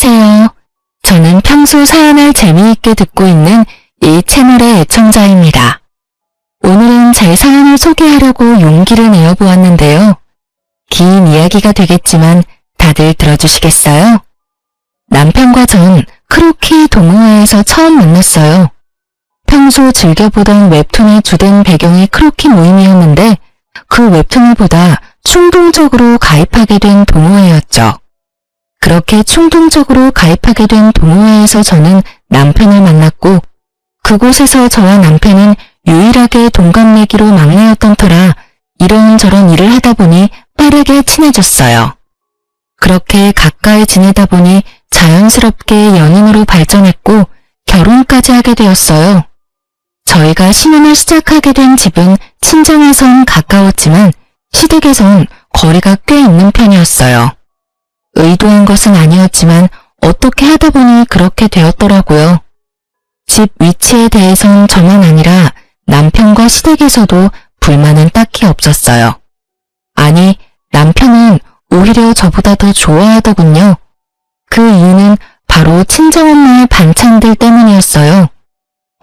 안녕하세요. 저는 평소 사연을 재미있게 듣고 있는 이 채널의 애청자입니다. 오늘은 제 사연을 소개하려고 용기를 내어보았는데요. 긴 이야기가 되겠지만 다들 들어주시겠어요? 남편과 전 크로키 동호회에서 처음 만났어요. 평소 즐겨보던 웹툰의 주된 배경이 크로키 모임이었는데 그 웹툰을 보다 충동적으로 가입하게 된 동호회였죠. 그렇게 충동적으로 가입하게 된 동호회에서 저는 남편을 만났고 그곳에서 저와 남편은 유일하게 동갑내기로 막내였던 터라 이런저런 일을 하다 보니 빠르게 친해졌어요. 그렇게 가까이 지내다 보니 자연스럽게 연인으로 발전했고 결혼까지 하게 되었어요. 저희가 신혼을 시작하게 된 집은 친정에선 가까웠지만 시댁에선 거리가 꽤 있는 편이었어요. 의도한 것은 아니었지만 어떻게 하다 보니 그렇게 되었더라고요. 집 위치에 대해선 저만 아니라 남편과 시댁에서도 불만은 딱히 없었어요. 아니, 남편은 오히려 저보다 더 좋아하더군요. 그 이유는 바로 친정엄마의 반찬들 때문이었어요.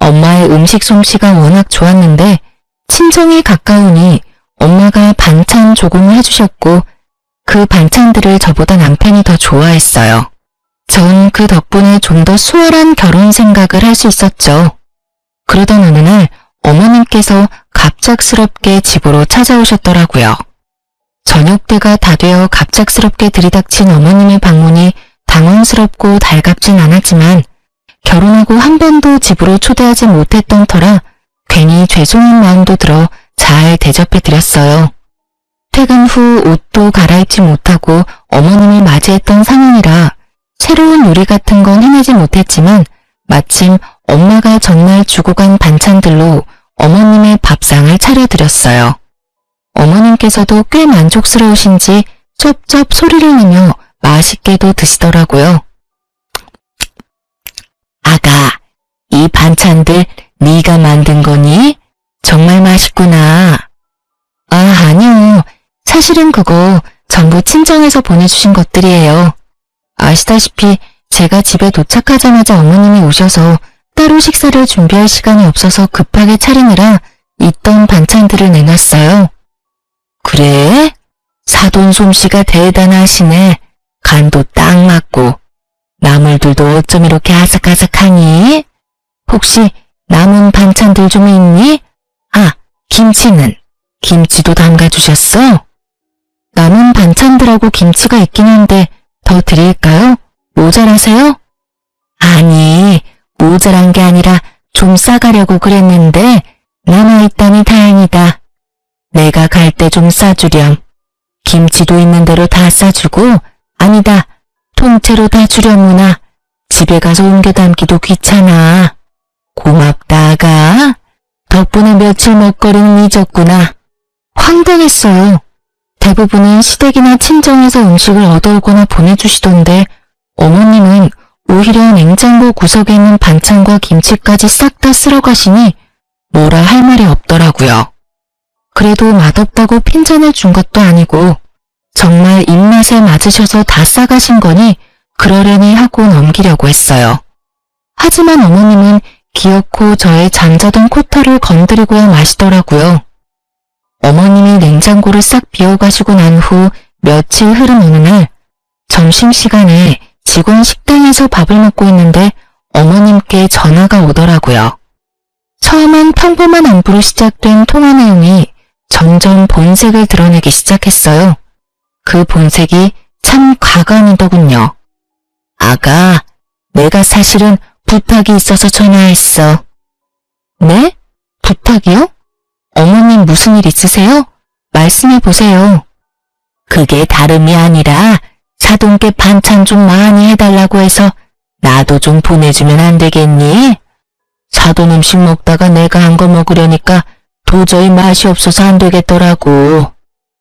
엄마의 음식 솜씨가 워낙 좋았는데 친정이 가까우니 엄마가 반찬 조공을 해주셨고 그 반찬들을 저보다 남편이 더 좋아했어요. 전 그 덕분에 좀 더 수월한 결혼 생각을 할 수 있었죠. 그러던 어느 날 어머님께서 갑작스럽게 집으로 찾아오셨더라고요. 저녁때가 다 되어 갑작스럽게 들이닥친 어머님의 방문이 당황스럽고 달갑진 않았지만 결혼하고 한 번도 집으로 초대하지 못했던 터라 괜히 죄송한 마음도 들어 잘 대접해드렸어요. 퇴근 후 옷도 갈아입지 못하고 어머님을 맞이했던 상황이라 새로운 요리 같은 건 해내지 못했지만 마침 엄마가 전날 주고 간 반찬들로 어머님의 밥상을 차려드렸어요. 어머님께서도 꽤 만족스러우신지 쩝쩝 소리를 내며 맛있게도 드시더라고요. 아가, 이 반찬들 네가 만든 거니? 정말 맛있구나. 아, 아니요. 사실은 그거 전부 친정에서 보내주신 것들이에요. 아시다시피 제가 집에 도착하자마자 어머님이 오셔서 따로 식사를 준비할 시간이 없어서 급하게 차리느라 있던 반찬들을 내놨어요. 그래? 사돈 솜씨가 대단하시네. 간도 딱 맞고. 나물들도 어쩜 이렇게 아삭아삭하니? 혹시 남은 반찬들 좀 있니? 아, 김치는? 김치도 담가주셨어? 남은 반찬들하고 김치가 있긴 한데 더 드릴까요? 모자라세요? 아니, 모자란 게 아니라 좀 싸가려고 그랬는데 남아있다니 다행이다. 내가 갈 때 좀 싸주렴. 김치도 있는 대로 다 싸주고 아니다. 통째로 다 주려무나. 집에 가서 옮겨 담기도 귀찮아. 고맙다, 아가. 덕분에 며칠 먹거리는 잊었구나. 황당했어요. 대부분은 시댁이나 친정에서 음식을 얻어오거나 보내주시던데 어머님은 오히려 냉장고 구석에 있는 반찬과 김치까지 싹 다 쓸어가시니 뭐라 할 말이 없더라고요. 그래도 맛없다고 핀잔을 준 것도 아니고 정말 입맛에 맞으셔서 다 싸가신 거니 그러려니 하고 넘기려고 했어요. 하지만 어머님은 기어코 저의 잠자던 코털을 건드리고야 마시더라고요. 어머님이 냉장고를 싹 비워가시고 난 후 며칠 흐른 어느 날 점심시간에 직원 식당에서 밥을 먹고 있는데 어머님께 전화가 오더라고요. 처음엔 평범한 안부로 시작된 통화 내용이 점점 본색을 드러내기 시작했어요. 그 본색이 참 과감이더군요. 아가, 내가 사실은 부탁이 있어서 전화했어. 네? 부탁이요? 어머님 무슨 일 있으세요? 말씀해보세요. 그게 다름이 아니라 사돈께 반찬 좀 많이 해달라고 해서 나도 좀 보내주면 안 되겠니? 사돈 음식 먹다가 내가 한 거 먹으려니까 도저히 맛이 없어서 안 되겠더라고.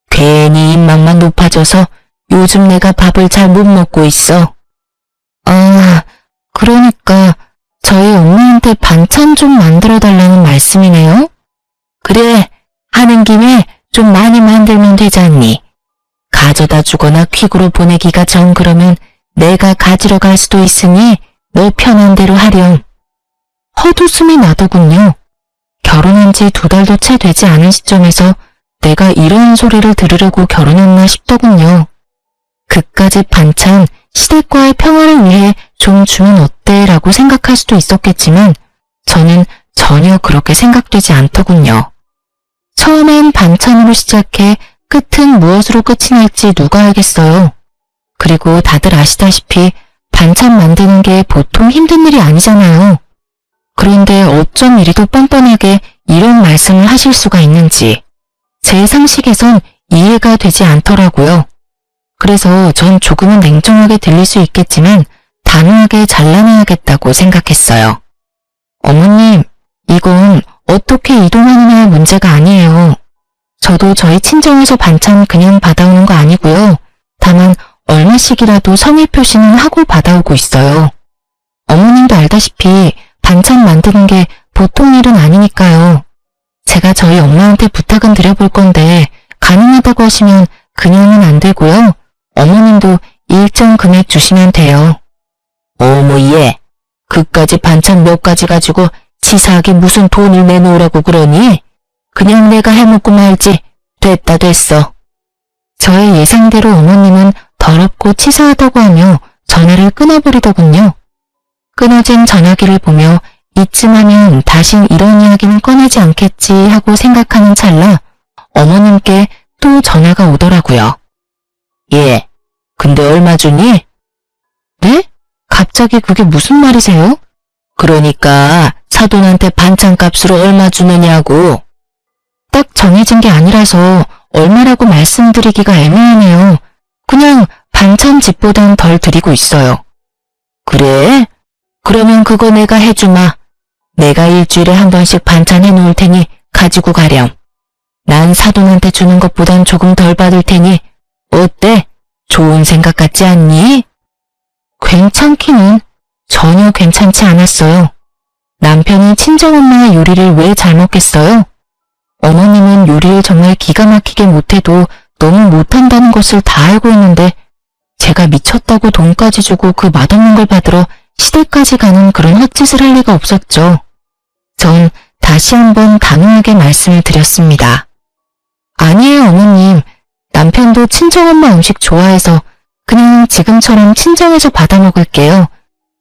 괜히 입맛만 높아져서 요즘 내가 밥을 잘 못 먹고 있어. 아, 그러니까 저희 엄마한테 반찬 좀 만들어달라는 말씀이네요? 그래, 하는 김에 좀 많이 만들면 되잖니. 가져다 주거나 퀵으로 보내기가 정 그러면 내가 가지러 갈 수도 있으니 너 편한 대로 하렴. 헛웃음이 나더군요. 결혼한 지 2달도 채 되지 않은 시점에서 내가 이런 소리를 들으려고 결혼했나 싶더군요. 그까짓 반찬, 시댁과의 평화를 위해 좀 주면 어때? 라고 생각할 수도 있었겠지만 저는 전혀 그렇게 생각되지 않더군요. 처음엔 반찬으로 시작해 끝은 무엇으로 끝이 날지 누가 알겠어요. 그리고 다들 아시다시피 반찬 만드는 게 보통 힘든 일이 아니잖아요. 그런데 어쩜 이리도 뻔뻔하게 이런 말씀을 하실 수가 있는지 제 상식에선 이해가 되지 않더라고요. 그래서 전 조금은 냉정하게 들릴 수 있겠지만 단호하게 잘라내야겠다고 생각했어요. 어머님, 이건 어떻게 이동하느냐의 문제가 아니에요. 저도 저희 친정에서 반찬 그냥 받아오는 거 아니고요. 다만 얼마씩이라도 성의 표시는 하고 받아오고 있어요. 어머님도 알다시피 반찬 만드는 게 보통 일은 아니니까요. 제가 저희 엄마한테 부탁은 드려볼 건데 가능하다고 하시면 그냥은 안 되고요. 어머님도 일정 금액 주시면 돼요. 어머 얘, 그까지 반찬 몇 가지 가지고 치사하게 무슨 돈을 내놓으라고 그러니? 그냥 내가 해먹고 말지. 됐다 됐어. 저의 예상대로 어머님은 더럽고 치사하다고 하며 전화를 끊어버리더군요. 끊어진 전화기를 보며 이쯤 하면 다신 이런 이야기는 꺼내지 않겠지 하고 생각하는 찰나 어머님께 또 전화가 오더라고요. 예, 근데 얼마 주니? 네? 갑자기 그게 무슨 말이세요? 그러니까 사돈한테 반찬값으로 얼마 주느냐고. 딱 정해진 게 아니라서 얼마라고 말씀드리기가 애매하네요. 그냥 반찬 집보단 덜 드리고 있어요. 그래? 그러면 그거 내가 해주마. 내가 일주일에 한 번씩 반찬 해놓을 테니 가지고 가렴. 난 사돈한테 주는 것보단 조금 덜 받을 테니 어때? 좋은 생각 같지 않니? 괜찮기는 전혀 괜찮지 않았어요. 남편이 친정엄마의 요리를 왜 잘 먹겠어요? 어머님은 요리를 정말 기가 막히게 못해도 너무 못한다는 것을 다 알고 있는데 제가 미쳤다고 돈까지 주고 그 맛없는 걸 받으러 시댁까지 가는 그런 헛짓을 할 리가 없었죠. 전 다시 한번 단호하게 말씀을 드렸습니다. 아니에요 어머님, 남편도 친정엄마 음식 좋아해서 그냥 지금처럼 친정에서 받아 먹을게요.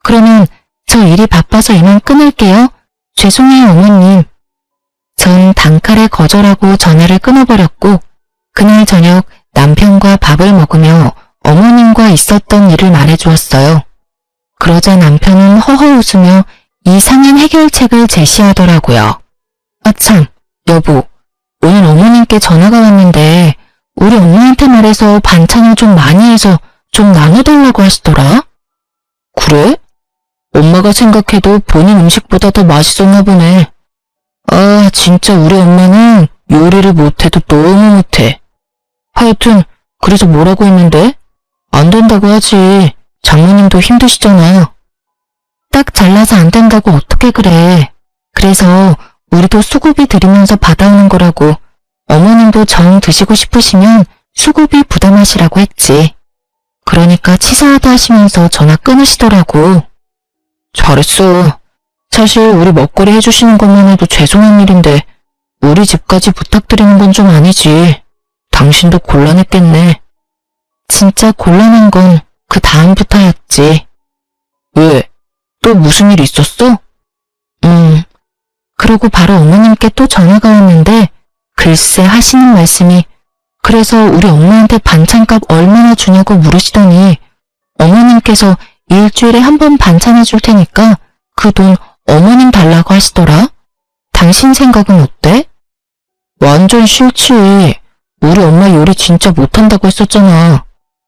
그러면 저 일이 바빠서 이만 끊을게요. 죄송해요 어머님. 전 단칼에 거절하고 전화를 끊어버렸고 그날 저녁 남편과 밥을 먹으며 어머님과 있었던 일을 말해주었어요. 그러자 남편은 허허 웃으며 이상한 해결책을 제시하더라고요. 아참, 여보, 오늘 어머님께 전화가 왔는데 우리 엄마한테 말해서 반찬을 좀 많이 해서 좀 나눠달라고 하시더라. 그래? 엄마가 생각해도 본인 음식보다 더 맛있었나 보네. 아, 진짜 우리 엄마는 요리를 못해도 너무 못해. 하여튼 그래서 뭐라고 했는데? 안 된다고 하지. 장모님도 힘드시잖아. 딱 잘라서 안 된다고 어떻게 그래. 그래서 우리도 수고비 드리면서 받아오는 거라고. 어머님도 정 드시고 싶으시면 수고비 부담하시라고 했지. 그러니까 치사하다 하시면서 전화 끊으시더라고. 잘했어. 사실 우리 먹거리 해주시는 것만 해도 죄송한 일인데 우리 집까지 부탁드리는 건 좀 아니지. 당신도 곤란했겠네. 진짜 곤란한 건 그 다음부터였지. 왜? 또 무슨 일 있었어? 그러고 바로 어머님께 또 전화가 왔는데 글쎄 하시는 말씀이 그래서 우리 엄마한테 반찬값 얼마나 주냐고 물으시더니 어머님께서 일주일에 한 번 반찬 해줄 테니까 그 돈 어머님 달라고 하시더라. 당신 생각은 어때? 완전 싫지. 우리 엄마 요리 진짜 못한다고 했었잖아.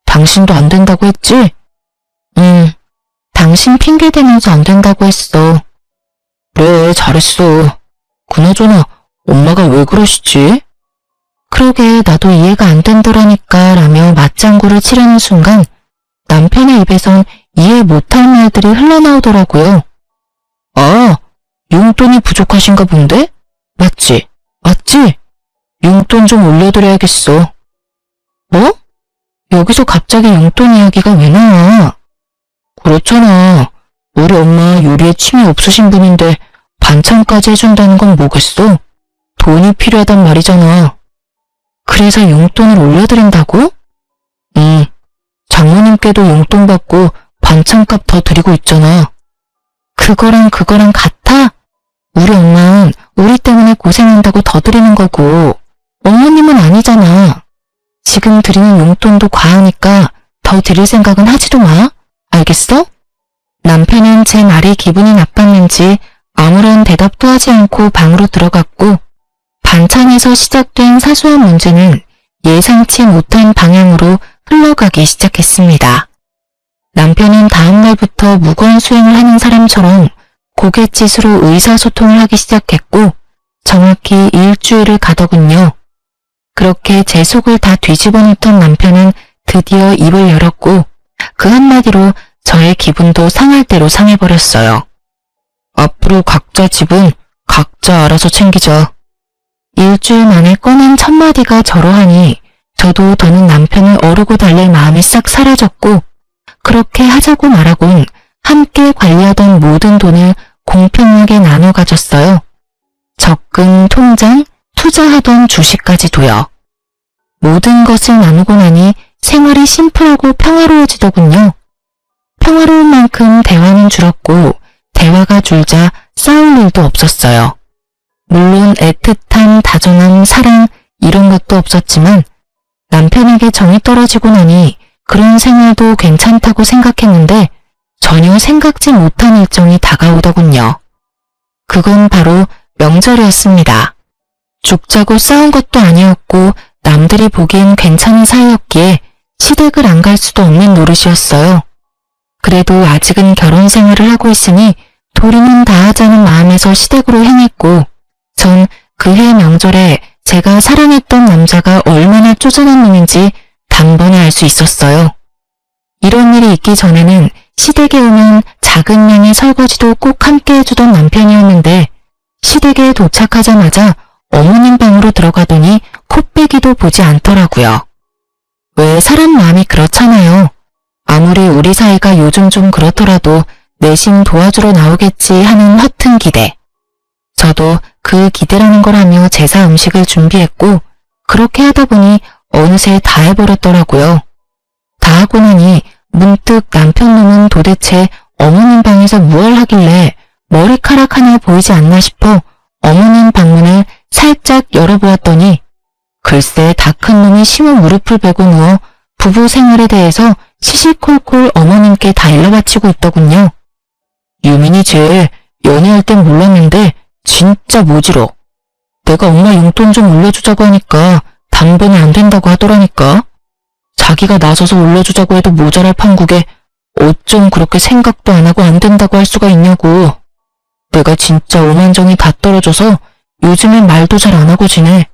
당신도 안 된다고 했지? 당신 핑계대면서 안 된다고 했어. 그래, 잘했어. 그나저나 엄마가 왜 그러시지? 그러게 나도 이해가 안 된다라니까 라며 맞장구를 치려는 순간 남편의 입에선 이해 못할 말들이 흘러나오더라고요. 아, 용돈이 부족하신가 본데? 맞지? 맞지? 용돈 좀 올려드려야겠어. 뭐? 여기서 갑자기 용돈 이야기가 왜 나와? 그렇잖아. 우리 엄마 요리에 침이 없으신 분인데 반찬까지 해준다는 건 뭐겠어? 돈이 필요하단 말이잖아. 그래서 용돈을 올려드린다고? 응. 장모님께도 용돈 받고 반찬값 더 드리고 있잖아. 그거랑 같아? 우리 엄마는 우리 때문에 고생한다고 더 드리는 거고 어머님은 아니잖아. 지금 드리는 용돈도 과하니까 더 드릴 생각은 하지도 마. 알겠어? 남편은 제 말에 기분이 나빴는지 아무런 대답도 하지 않고 방으로 들어갔고 반찬에서 시작된 사소한 문제는 예상치 못한 방향으로 흘러가기 시작했습니다. 남편은 다음 날부터 무거운 수행을 하는 사람처럼 고갯짓으로 의사소통을 하기 시작했고 정확히 일주일을 가더군요. 그렇게 제 속을 다 뒤집어 놓던 남편은 드디어 입을 열었고 그 한마디로 저의 기분도 상할 대로 상해버렸어요. 앞으로 각자 집은 각자 알아서 챙기자. 일주일 만에 꺼낸 첫마디가 저러하니 저도 더는 남편을 어르고 달랠 마음이 싹 사라졌고 그렇게 하자고 말하곤 함께 관리하던 모든 돈을 공평하게 나눠 가졌어요. 적금, 통장, 투자하던 주식까지도요. 모든 것을 나누고 나니 생활이 심플하고 평화로워지더군요. 평화로운 만큼 대화는 줄었고 대화가 줄자 싸울 일도 없었어요. 물론 애틋함, 다정함, 사랑 이런 것도 없었지만 남편에게 정이 떨어지고 나니 그런 생활도 괜찮다고 생각했는데 전혀 생각지 못한 일정이 다가오더군요. 그건 바로 명절이었습니다. 죽자고 싸운 것도 아니었고 남들이 보기엔 괜찮은 사이였기에 시댁을 안 갈 수도 없는 노릇이었어요. 그래도 아직은 결혼 생활을 하고 있으니 도리는 다하자는 마음에서 시댁으로 행했고 전 그해 명절에 제가 사랑했던 남자가 얼마나 쪼잔한 놈인지 단번에 알 수 있었어요. 이런 일이 있기 전에는 시댁에 오면 작은 양의 설거지도 꼭 함께 해주던 남편이었는데 시댁에 도착하자마자 어머님 방으로 들어가더니 코빼기도 보지 않더라고요. 왜 사람 마음이 그렇잖아요. 아무리 우리 사이가 요즘 좀 그렇더라도 내심 도와주러 나오겠지 하는 허튼 기대. 저도 그 기대라는 걸 하며 제사 음식을 준비했고 그렇게 하다 보니 어느새 다 해버렸더라고요. 다 하고 나니 문득 남편 놈은 도대체 어머님 방에서 무얼 하길래 머리카락 하나 보이지 않나 싶어 어머님 방문을 살짝 열어보았더니 글쎄 다 큰 놈이 심한 무릎을 베고 누워 부부 생활에 대해서 시시콜콜 어머님께 다 일러바치고 있더군요. 유민이 쟤 연애할 땐 몰랐는데 진짜 모지러. 내가 엄마 용돈 좀 올려주자고 하니까 단번에 안 된다고 하더라니까. 자기가 나서서 올려주자고 해도 모자랄 판국에 어쩜 그렇게 생각도 안 하고 안 된다고 할 수가 있냐고. 내가 진짜 오만정이 다 떨어져서 요즘엔 말도 잘 안 하고 지내.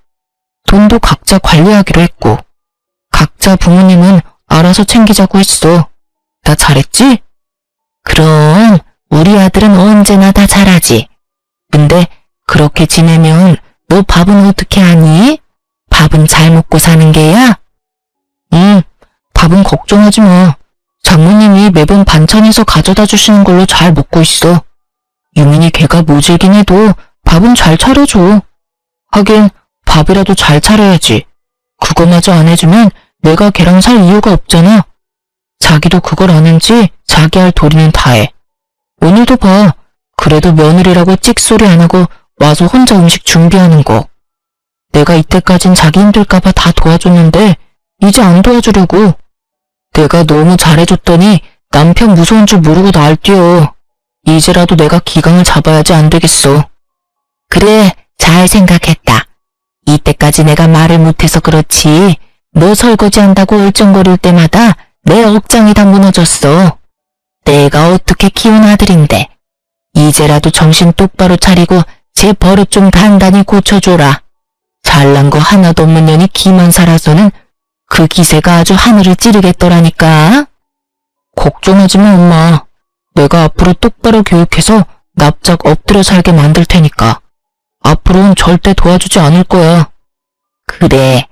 돈도 각자 관리하기로 했고 각자 부모님은 알아서 챙기자고 했어. 나 잘했지? 그럼 우리 아들은 언제나 다 잘하지. 근데 그렇게 지내면 너 밥은 어떻게 하니? 밥은 잘 먹고 사는 게야? 응, 밥은 걱정하지 마. 장모님이 매번 반찬에서 가져다 주시는 걸로 잘 먹고 있어. 유민이 걔가 모질긴 해도 밥은 잘 차려줘. 하긴 밥이라도 잘 차려야지. 그거마저 안 해주면 내가 걔랑 살 이유가 없잖아. 자기도 그걸 아는지 자기 할 도리는 다 해. 오늘도 봐. 그래도 며느리라고 찍소리 안 하고 와서 혼자 음식 준비하는 거. 내가 이때까진 자기 힘들까봐 다 도와줬는데 이제 안 도와주려고. 내가 너무 잘해줬더니 남편 무서운 줄 모르고 날 뛰어. 이제라도 내가 기강을 잡아야지 안 되겠어. 그래, 잘 생각했다. 이때까지 내가 말을 못해서 그렇지. 너 설거지한다고 얼쩡거릴 때마다 내 억장이 다 무너졌어. 내가 어떻게 키운 아들인데. 이제라도 정신 똑바로 차리고 제 버릇 좀 단단히 고쳐줘라. 잘난 거 하나도 없는 년이 기만 살아서는 그 기세가 아주 하늘을 찌르겠더라니까. 걱정하지 마, 엄마. 내가 앞으로 똑바로 교육해서 납작 엎드려 살게 만들 테니까. 앞으로는 절대 도와주지 않을 거야. 그래,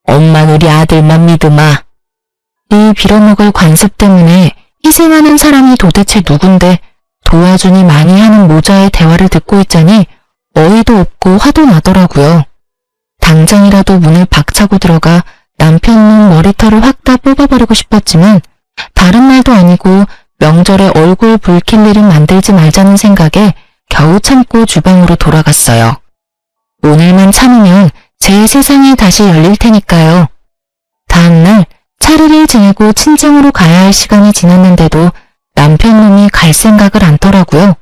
엄만 우리 아들만 믿으마. 이 빌어먹을 관습 때문에 희생하는 사람이 도대체 누군데 도와주니 많이 하는 모자의 대화를 듣고 있자니 어이도 없고 화도 나더라고요. 당장이라도 문을 박차고 들어가 남편 놈 머리털을 확 다 뽑아버리고 싶었지만 다른 말도 아니고 명절에 얼굴 붉힐 일은 만들지 말자는 생각에 겨우 참고 주방으로 돌아갔어요. 오늘만 참으면 제 세상이 다시 열릴 테니까요. 다음날 차례를 지내고 친정으로 가야 할 시간이 지났는데도 남편 놈이 갈 생각을 않더라고요.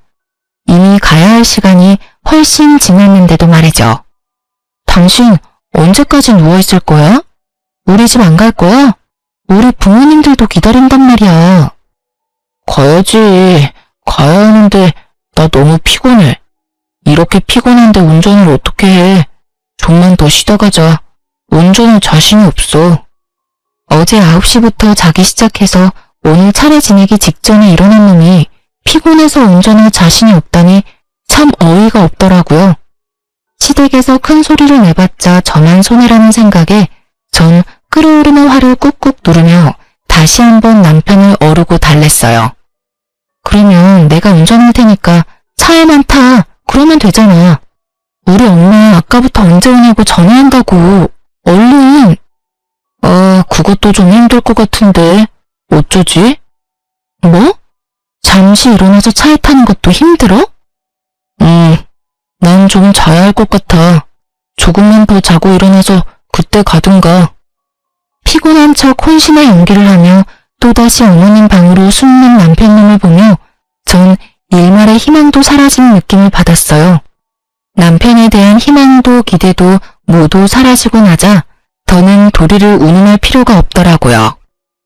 이미 가야 할 시간이 훨씬 지났는데도 말이죠. 당신 언제까지 누워있을 거야? 우리 집 안 갈 거야? 우리 부모님들도 기다린단 말이야. 가야지. 가야 하는데 나 너무 피곤해. 이렇게 피곤한데 운전을 어떻게 해? 좀만 더 쉬다 가자. 운전할 자신이 없어. 어제 9시부터 자기 시작해서 오늘 차례 지내기 직전에 일어난 놈이 피곤해서 운전할 자신이 없다니 참 어이가 없더라고요. 시댁에서 큰 소리를 내봤자 저만 손해라는 생각에 전 끓어오르는 화를 꾹꾹 누르며 다시 한번 남편을 어르고 달랬어요. 그러면 내가 운전할 테니까 차에만 타. 그러면 되잖아. 우리 엄마 아까부터 언제 오냐고 전화한다고. 얼른. 그것도 좀 힘들 것 같은데 어쩌지? 뭐? 잠시 일어나서 차에 타는 것도 힘들어? 난 좀 자야 할 것 같아. 조금만 더 자고 일어나서 그때 가든가. 피곤한 척 혼신의 연기를 하며 또다시 어머님 방으로 숨는 남편님을 보며 전 일말의 희망도 사라진 느낌을 받았어요. 남편에 대한 희망도 기대도 모두 사라지고 나자 더는 도리를 운운할 필요가 없더라고요.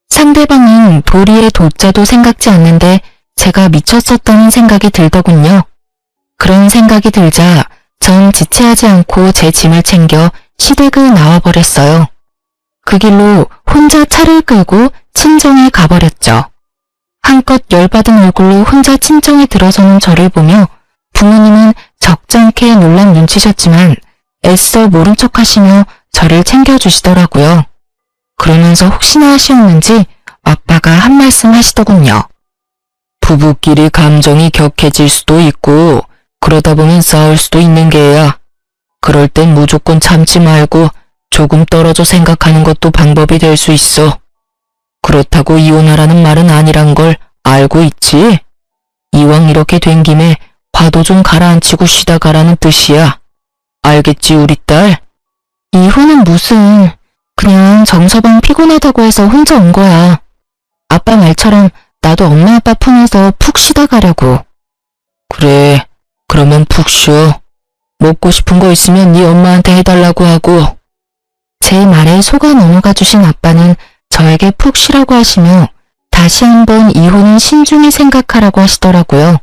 상대방은 도리의 도자도 생각지 않는데 제가 미쳤었다는 생각이 들더군요. 그런 생각이 들자 전 지체하지 않고 제 짐을 챙겨 시댁을 나와버렸어요. 그 길로 혼자 차를 끌고 친정에 가버렸죠. 한껏 열받은 얼굴로 혼자 친정에 들어서는 저를 보며 부모님은 적잖게 놀란 눈치셨지만 애써 모른 척 하시며 저를 챙겨주시더라고요. 그러면서 혹시나 하시었는지 아빠가 한 말씀 하시더군요. 부부끼리 감정이 격해질 수도 있고 그러다 보면 싸울 수도 있는 게야. 그럴 땐 무조건 참지 말고 조금 떨어져 생각하는 것도 방법이 될 수 있어. 그렇다고 이혼하라는 말은 아니란 걸 알고 있지? 이왕 이렇게 된 김에 화도 좀 가라앉히고 쉬다 가라는 뜻이야. 알겠지 우리 딸? 이혼은 무슨... 그냥 정서방 피곤하다고 해서 혼자 온 거야. 아빠 말처럼 나도 엄마 아빠 품에서 푹 쉬다 가려고. 그래, 그러면 푹 쉬어. 먹고 싶은 거 있으면 네 엄마한테 해달라고 하고. 제 말에 속아 넘어가 주신 아빠는 저에게 푹 쉬라고 하시며 다시 한번 이혼은 신중히 생각하라고 하시더라고요.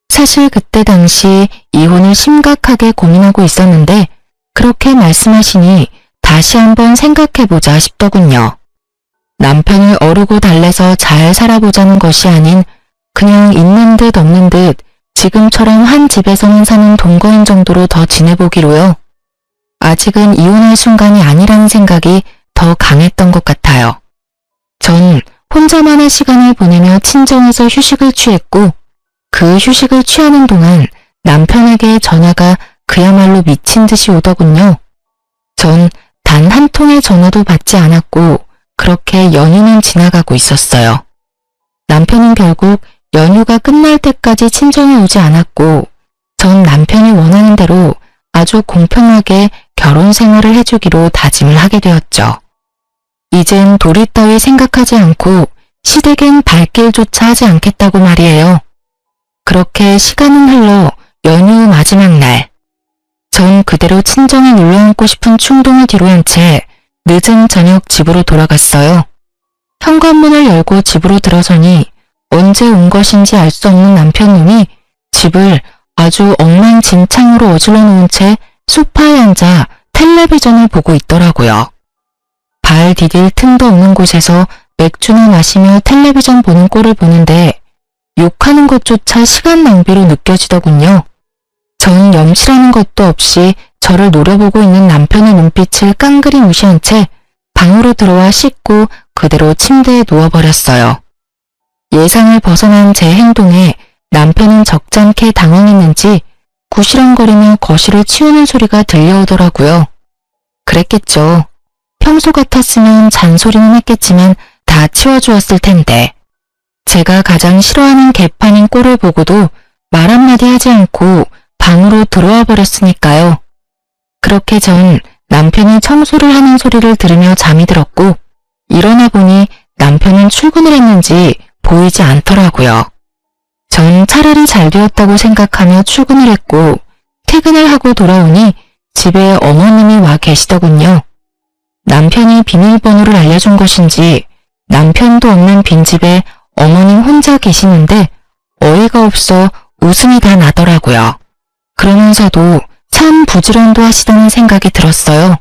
사실 그때 당시 이혼을 심각하게 고민하고 있었는데 그렇게 말씀하시니 다시 한번 생각해보자 싶더군요. 남편을 어르고 달래서 잘 살아보자는 것이 아닌 그냥 있는 듯 없는 듯 지금처럼 한 집에서만 사는 동거인 정도로 더 지내보기로요. 아직은 이혼할 순간이 아니라는 생각이 더 강했던 것 같아요. 전 혼자만의 시간을 보내며 친정에서 휴식을 취했고 그 휴식을 취하는 동안 남편에게 전화가 그야말로 미친 듯이 오더군요. 전 단 한 통의 전화도 받지 않았고 그렇게 연휴는 지나가고 있었어요. 남편은 결국 연휴가 끝날 때까지 친정에 오지 않았고 전 남편이 원하는 대로 아주 공평하게 결혼 생활을 해주기로 다짐을 하게 되었죠. 이젠 도리 따위 생각하지 않고 시댁엔 발길조차 하지 않겠다고 말이에요. 그렇게 시간은 흘러 연휴 마지막 날. 전 그대로 친정에 놀러앉고 싶은 충동을 뒤로한 채 늦은 저녁 집으로 돌아갔어요. 현관문을 열고 집으로 들어서니 언제 온 것인지 알 수 없는 남편님이 집을 아주 엉망진창으로 어질러 놓은 채 소파에 앉아 텔레비전을 보고 있더라고요. 발 디딜 틈도 없는 곳에서 맥주나 마시며 텔레비전 보는 꼴을 보는데 욕하는 것조차 시간 낭비로 느껴지더군요. 전 염치라는 것도 없이 저를 노려보고 있는 남편의 눈빛을 깡그리 무시한 채 방으로 들어와 씻고 그대로 침대에 누워버렸어요. 예상을 벗어난 제 행동에 남편은 적잖게 당황했는지 구시렁거리며 거실을 치우는 소리가 들려오더라고요. 그랬겠죠. 평소 같았으면 잔소리는 했겠지만 다 치워주었을 텐데. 제가 가장 싫어하는 개판인 꼴을 보고도 말 한마디 하지 않고 방으로 들어와 버렸으니까요. 그렇게 전 남편이 청소를 하는 소리를 들으며 잠이 들었고 일어나 보니 남편은 출근을 했는지 보이지 않더라고요. 전 차라리 잘 되었다고 생각하며 출근을 했고 퇴근을 하고 돌아오니 집에 어머님이 와 계시더군요. 남편이 비밀번호를 알려준 것인지 남편도 없는 빈집에 어머님 혼자 계시는데 어이가 없어 웃음이 다 나더라고요. 그러면서도 참 부지런도 하시다는 생각이 들었어요.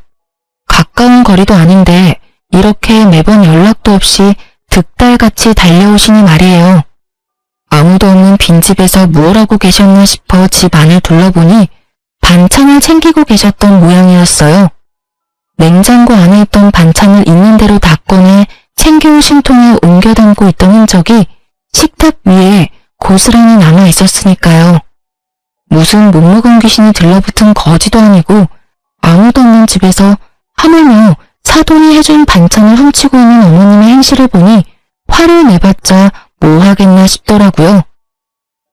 가까운 거리도 아닌데 이렇게 매번 연락도 없이 득달같이 달려오시니 말이에요. 아무도 없는 빈집에서 무얼 하고 계셨나 싶어 집 안을 둘러보니 반찬을 챙기고 계셨던 모양이었어요. 냉장고 안에 있던 반찬을 있는 대로 다 꺼내 챙겨오신 통에 옮겨 담고 있던 흔적이 식탁 위에 고스란히 남아 있었으니까요. 무슨 못 먹은 귀신이 들러붙은 거지도 아니고 아무도 없는 집에서 하물며 사돈이 해준 반찬을 훔치고 있는 어머님의 행실을 보니 화를 내봤자 뭐 하겠나 싶더라고요.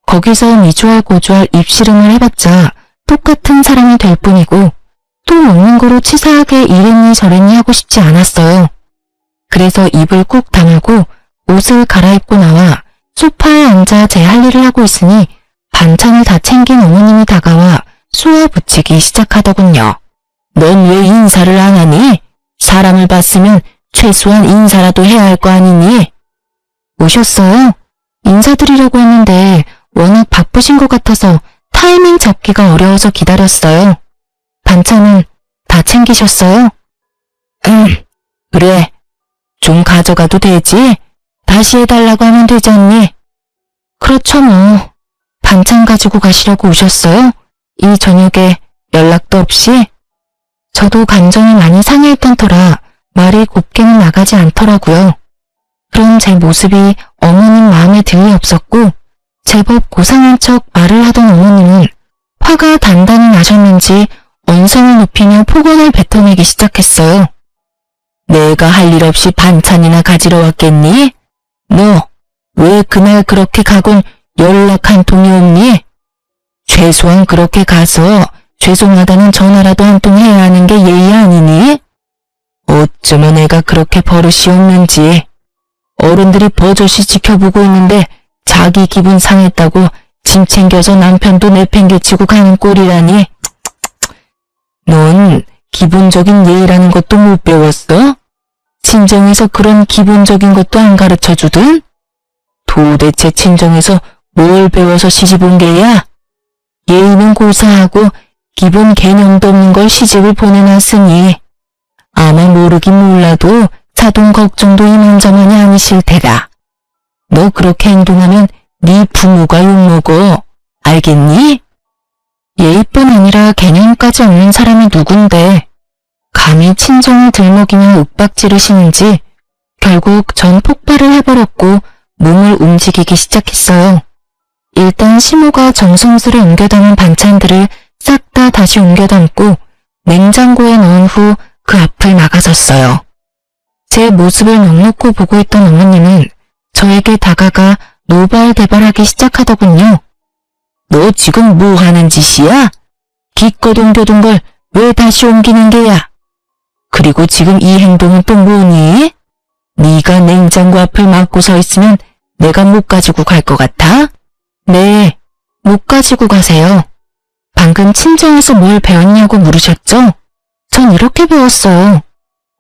거기서 미주알 고주알 입씨름을 해봤자 똑같은 사람이 될 뿐이고 또 먹는 거로 치사하게 이랬니 저랬니 하고 싶지 않았어요. 그래서 입을 꾹 다물고 옷을 갈아입고 나와 소파에 앉아 제 할 일을 하고 있으니 반찬을 다 챙긴 어머님이 다가와 쏘아붙이기 시작하더군요. 넌 왜 인사를 안 하니? 사람을 봤으면 최소한 인사라도 해야 할 거 아니니? 오셨어요? 인사드리려고 했는데 워낙 바쁘신 것 같아서 타이밍 잡기가 어려워서 기다렸어요. 반찬은 다 챙기셨어요? 그래. 좀 가져가도 되지? 다시 해달라고 하면 되지 않니? 그렇죠 뭐. 반찬 가지고 가시려고 오셨어요? 이 저녁에 연락도 없이? 저도 감정이 많이 상해있던 터라 말이 곱게는 나가지 않더라고요. 그런 제 모습이 어머님 마음에 들리 없었고 제법 고상한 척 말을 하던 어머님은 화가 단단히 나셨는지 언성을 높이며 폭언을 뱉어내기 시작했어요. 내가 할 일 없이 반찬이나 가지러 왔겠니? 너 왜 그날 그렇게 가곤 연락 한 통이 없니? 최소한 그렇게 가서 죄송하다는 전화라도 한 통 해야 하는 게 예의 아니니? 어쩌면 애가 그렇게 버릇이 없는지. 어른들이 버젓이 지켜보고 있는데 자기 기분 상했다고 짐 챙겨서 남편도 내팽개치고 가는 꼴이라니. 넌 기본적인 예의라는 것도 못 배웠어? 친정에서 그런 기본적인 것도 안 가르쳐주든? 도대체 친정에서 뭘 배워서 시집 온 게야? 예의는 고사하고 기본 개념도 없는 걸 시집을 보내놨으니 아마 모르긴 몰라도 사돈 걱정도 이만저만이 아니실 테다. 너 그렇게 행동하면 네 부모가 욕먹어. 알겠니? 예의뿐 아니라 개념까지 없는 사람이 누군데 감히 친정을 들먹이며 윽박지르시는지 결국 전 폭발을 해버렸고 몸을 움직이기 시작했어요. 일단 시모가 정성스레 옮겨 담은 반찬들을 싹 다 다시 옮겨 담고 냉장고에 넣은 후 그 앞을 나가섰어요. 제 모습을 넋놓고 보고 있던 어머님은 저에게 다가가 노발대발하기 시작하더군요. 너 지금 뭐 하는 짓이야? 기껏 옮겨둔 걸 왜 다시 옮기는 게야? 그리고 지금 이 행동은 또 뭐니? 네가 냉장고 앞을 막고 서 있으면 내가 못 가지고 갈 것 같아? 네, 못 가지고 가세요. 방금 친정에서 뭘 배웠냐고 물으셨죠? 전 이렇게 배웠어요.